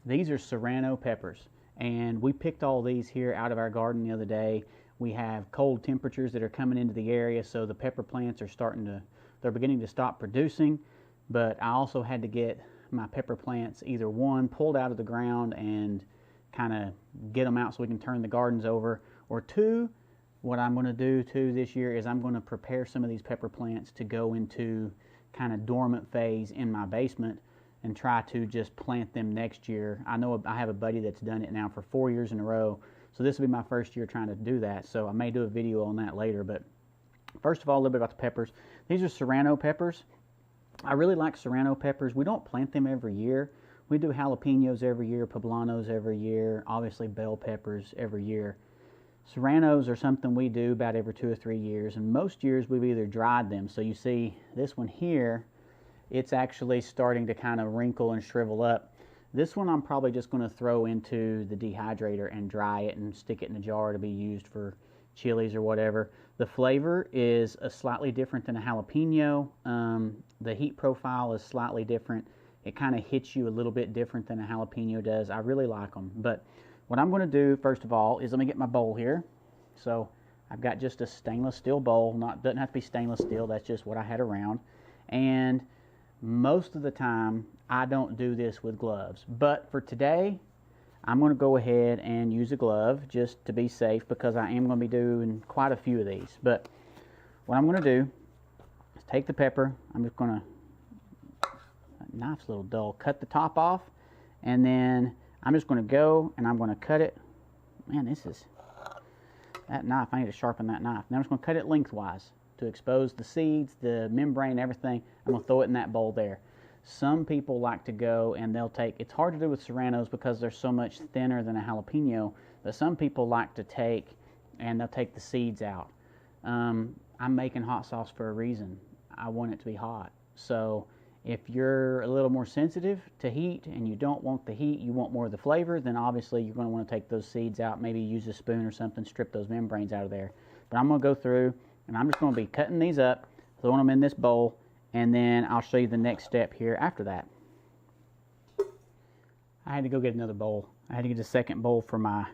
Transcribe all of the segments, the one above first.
These are Serrano peppers, and we picked all these here out of our garden the other day. We have cold temperatures that are coming into the area, so the pepper plants are they're beginning to stop producing. But I also had to get my pepper plants either one, pulled out of the ground and kind of get them out so we can turn the gardens over, or two, what I'm going to do too this year is I'm going to prepare some of these pepper plants to go into kind of dormant phase in my basement and try to just plant them next year. I know I have a buddy that's done it now for 4 years in a row, so this will be my first year trying to do that, so I may do a video on that later. But first of all, a little bit about the peppers. These are Serrano peppers. I really like Serrano peppers. We don't plant them every year. We do jalapenos every year, poblanos every year, obviously bell peppers every year. Serranos are something we do about every 2 or 3 years, and most years we've either dried them. So you see this one here, it's actually starting to kind of wrinkle and shrivel up. This one I'm probably just going to throw into the dehydrator and dry it and stick it in a jar to be used for chilies or whatever. The flavor is slightly different than a jalapeno. The heat profile is slightly different. It kind of hits you a little bit different than a jalapeno does. I really like them. But what I'm going to do first of all is let me get my bowl here. So I've got just a stainless steel bowl. Doesn't have to be stainless steel. That's just what I had around. And most of the time I don't do this with gloves. But for today, I'm going to go ahead and use a glove just to be safe, because I am going to be doing quite a few of these. But what I'm going to do is take the pepper. I'm just going to, knife's a little dull, cut the top off, and then I'm just going to go and I'm going to cut it. Man, that knife, I need to sharpen that knife. Now I'm just going to cut it lengthwise to expose the seeds, the membrane, everything. I'm going to throw it in that bowl there. Some people like to go and they'll take, it's hard to do with Serranos because they're so much thinner than a jalapeno, but some people like to take and they'll take the seeds out. I'm making hot sauce for a reason. I want it to be hot. So if you're a little more sensitive to heat and you don't want the heat, you want more of the flavor, then obviously you're going to want to take those seeds out, maybe use a spoon or something, strip those membranes out of there. But I'm going to go through and I'm just going to be cutting these up, throwing them in this bowl, and then I'll show you the next step here after that. I had to go get another bowl. I had to get a second bowl for my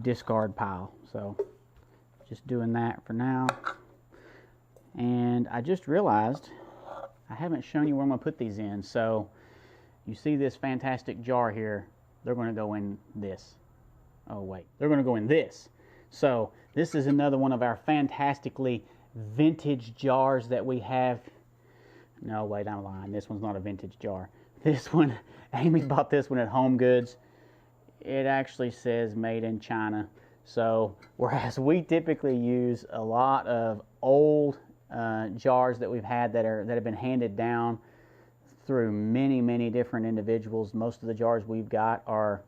discard pile. So just doing that for now. And I just realized I haven't shown you where I'm going to put these in. So you see this fantastic jar here. They're going to go in this. Oh wait, they're going to go in this. So this is another one of our fantastically vintage jars that we have. No, wait, I'm lying. This one's not a vintage jar. This one, Amy bought this one at Home Goods. It actually says made in China. So whereas we typically use a lot of old jars that we've had that have been handed down through many different individuals. Most of the jars we've got are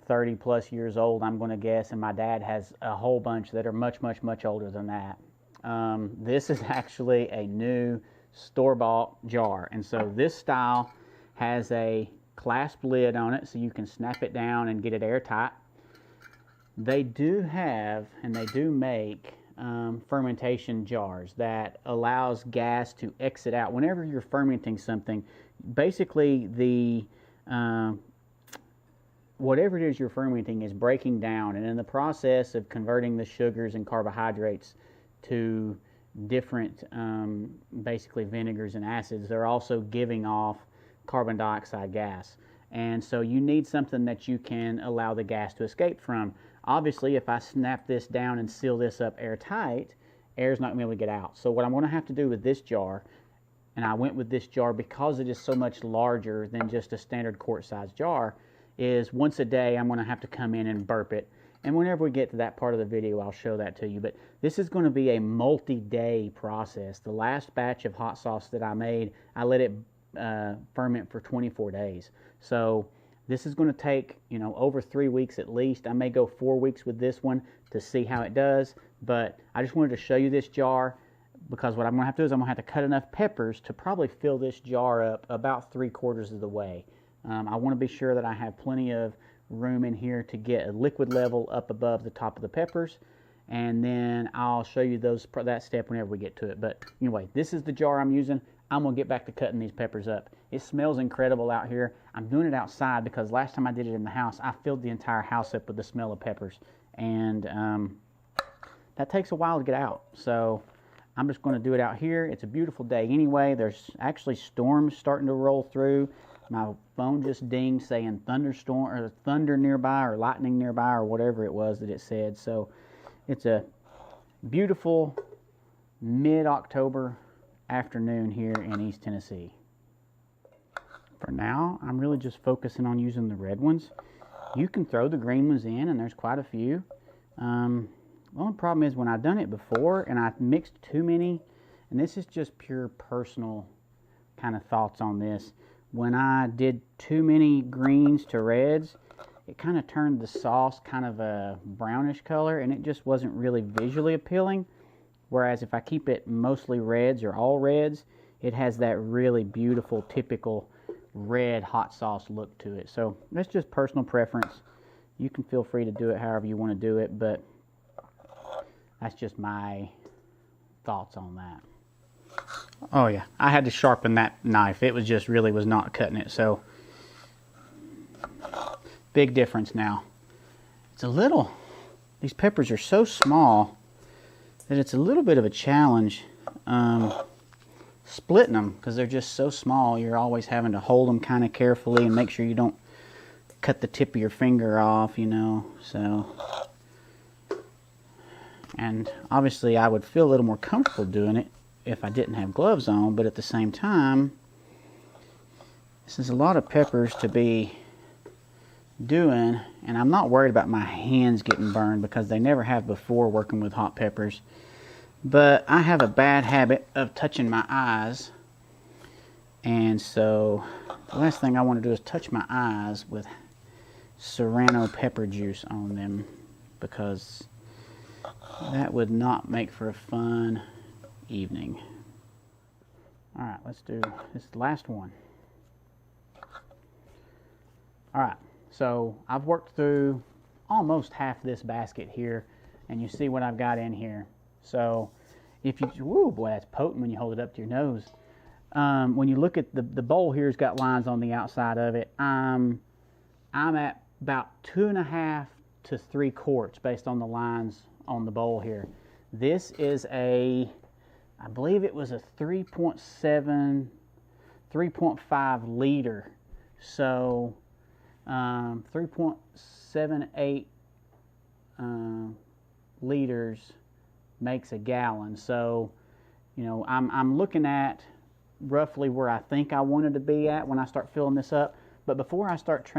30 plus years old, I'm going to guess, and my dad has a whole bunch that are much older than that. This is actually a new store-bought jar, and so this style has a clasp lid on it so you can snap it down and get it airtight. They do have, and they do make fermentation jars that allows gas to exit out whenever you're fermenting something. Basically, the whatever it is you're fermenting is breaking down, and in the process of converting the sugars and carbohydrates to different basically vinegars and acids, they're also giving off carbon dioxide gas. And so you need something that you can allow the gas to escape from. Obviously, if I snap this down and seal this up airtight, air's not going to be able to get out. So what I'm going to have to do with this jar, and I went with this jar because it is so much larger than just a standard quart-sized jar, is once a day I'm going to have to come in and burp it. And whenever we get to that part of the video, I'll show that to you. But this is going to be a multi-day process. The last batch of hot sauce that I made, I let it ferment for 24 days. So this is going to take, over 3 weeks at least. I may go 4 weeks with this one to see how it does. But I just wanted to show you this jar, because what I'm going to have to do is I'm going to have to cut enough peppers to probably fill this jar up about 3/4 of the way. I want to be sure that I have plenty of room in here to get a liquid level up above the top of the peppers, and then I'll show you that step whenever we get to it. But anyway, this is the jar I'm using. I'm gonna get back to cutting these peppers up. It smells incredible out here. I'm doing it outside because last time I did it in the house, I filled the entire house up with the smell of peppers, and that takes a while to get out. So I'm just going to do it out here. It's a beautiful day anyway. There's actually storms starting to roll through. My phone just dinged saying thunderstorm or thunder nearby or lightning nearby or whatever it was that it said. So it's a beautiful mid-October afternoon here in East Tennessee. For now, I'm really just focusing on using the red ones. You can throw the green ones in, and there's quite a few. The only problem is when I've done it before and I've mixed too many, and this is just pure personal kind of thoughts on this. When I did too many greens to reds, it kind of turned the sauce kind of a brownish color, and it just wasn't really visually appealing. Whereas if I keep it mostly reds or all reds, it has that really beautiful, typical red hot sauce look to it. So that's just personal preference. You can feel free to do it however you want to do it, but that's just my thoughts on that. Oh yeah, I had to sharpen that knife. It was just really was not cutting it. So big difference now. It's a little, these peppers are so small that it's a little bit of a challenge splitting them because they're just so small. You're always having to hold them kind of carefully and make sure you don't cut the tip of your finger off, you know. So, and obviously I would feel a little more comfortable doing it if I didn't have gloves on, but at the same time, this is a lot of peppers to be doing, and I'm not worried about my hands getting burned because they never have before working with hot peppers. But I have a bad habit of touching my eyes, and so the last thing I want to do is touch my eyes with Serrano pepper juice on them, because that would not make for a fun evening. Alright, let's do this last one. Alright, so I've worked through almost half this basket here, and you see what I've got in here. So if you, whoo boy, that's potent when you hold it up to your nose. When you look at the bowl here, has got lines on the outside of it. I'm at about 2.5 to 3 quarts based on the lines on the bowl here. This is a, I believe it was a 3.7, 3.5 liter. So 3.78 liters makes a gallon. So, you know, I'm looking at roughly where I think I wanted to be at when I start filling this up. But before I start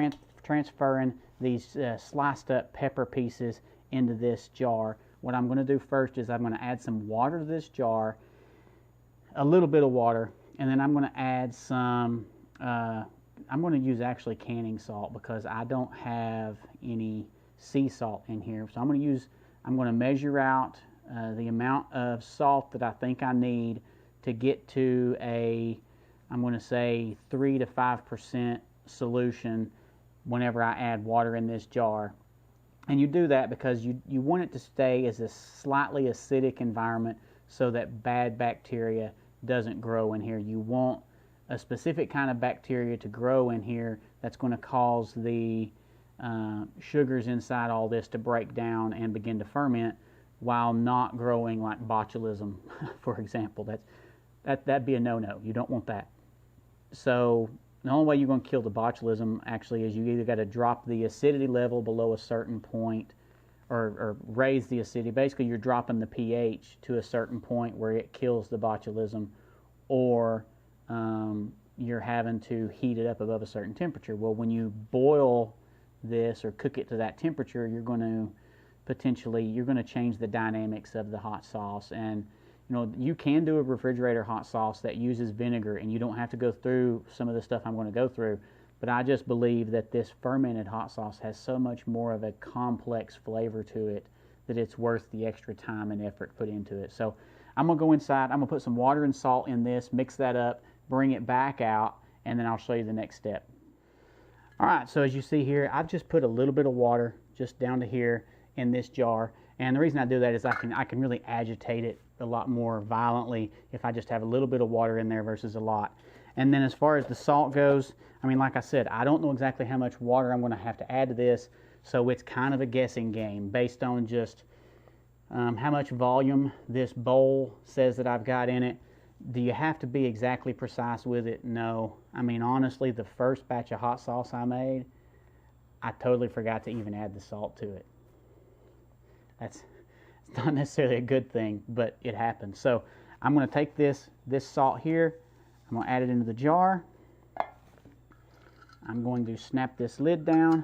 transferring these sliced up pepper pieces into this jar, what I'm going to do first is I'm going to add some water to this jar, a little bit of water, and then I'm going to add some, I'm going to use actually canning salt because I don't have any sea salt in here. So I'm going to measure out the amount of salt that I think I need to get to a, I'm going to say 3 to 5% solution whenever I add water in this jar. And you do that because you want it to stay as a slightly acidic environment so that bad bacteria doesn't grow in here. You want a specific kind of bacteria to grow in here that's going to cause the sugars inside all this to break down and begin to ferment while not growing like botulism, for example. That'd be a no-no. You don't want that. So the only way you're going to kill the botulism actually is you either got to drop the acidity level below a certain point or raise the acidity. Basically, you're dropping the pH to a certain point where it kills the botulism, or you're having to heat it up above a certain temperature. Well, when you boil this or cook it to that temperature, you're going to change the dynamics of the hot sauce. And you know, you can do a refrigerator hot sauce that uses vinegar, and you don't have to go through some of the stuff I'm going to go through. But I just believe that this fermented hot sauce has so much more of a complex flavor to it that it's worth the extra time and effort put into it. So I'm going to go inside. I'm going to put some water and salt in this, mix that up, bring it back out, and then I'll show you the next step. All right, so as you see here, I've just put a little bit of water just down to here in this jar. And the reason I do that is I can really agitate it a lot more violently if I just have a little bit of water in there versus a lot. And then as far as the salt goes, I mean, like I said, I don't know exactly how much water I'm going to have to add to this, so it's kind of a guessing game based on just how much volume this bowl says that I've got in it. Do you have to be exactly precise with it? No. I mean, honestly, the first batch of hot sauce I made, I totally forgot to even add the salt to it. It's not necessarily a good thing, but it happens. So I'm going to take this salt here, I'm going to add it into the jar. I'm going to snap this lid down,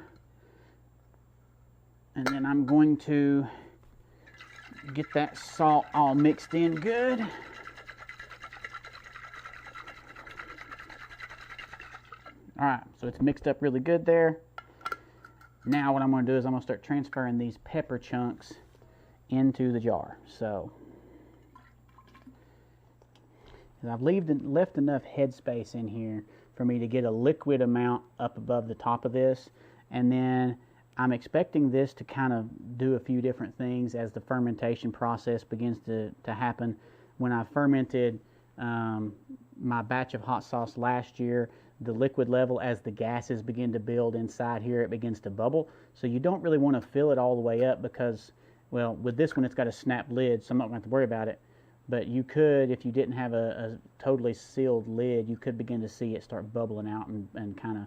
and then I'm going to get that salt all mixed in good. Alright, so it's mixed up really good there. Now what I'm going to do is I'm going to start transferring these pepper chunks into the jar. So I've left enough headspace in here for me to get a liquid amount up above the top of this, and then I'm expecting this to kind of do a few different things as the fermentation process begins to happen. When I fermented my batch of hot sauce last year, the liquid level, as the gases begin to build inside here, it begins to bubble. So you don't really want to fill it all the way up because, well, with this one it's got a snap lid, so I'm not going to have to worry about it. But you could, if you didn't have a totally sealed lid, you could begin to see it start bubbling out and kind of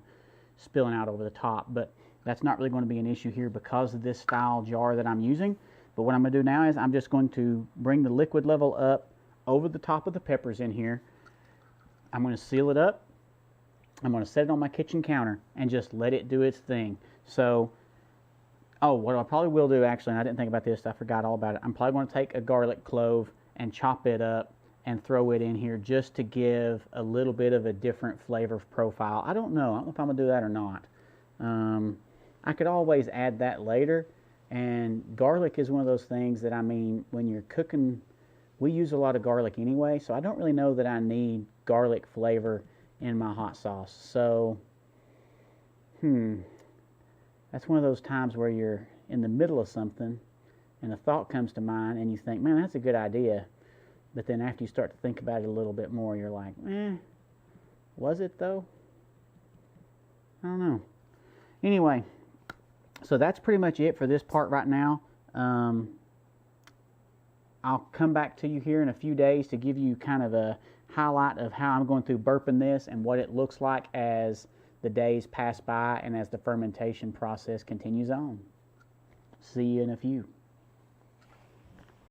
spilling out over the top. But that's not really going to be an issue here because of this style jar that I'm using. But what I'm going to do now is I'm just going to bring the liquid level up over the top of the peppers in here. I'm going to seal it up. I'm going to set it on my kitchen counter and just let it do its thing. So, oh, what I probably will do actually, and I didn't think about this, I forgot all about it. I'm probably going to take a garlic clove and chop it up and throw it in here just to give a little bit of a different flavor profile. I don't know if I'm going to do that or not. I could always add that later. And garlic is one of those things that, I mean, when you're cooking, we use a lot of garlic anyway, so I don't really know that I need garlic flavor in my hot sauce. So, that's one of those times where you're in the middle of something and a thought comes to mind and you think, man, that's a good idea. But then after you start to think about it a little bit more, you're like, was it though? I don't know. Anyway, so that's pretty much it for this part right now. I'll come back to you here in a few days to give you kind of a highlight of how I'm going through burping this and what it looks like as the days pass by and as the fermentation process continues on. See you in a few.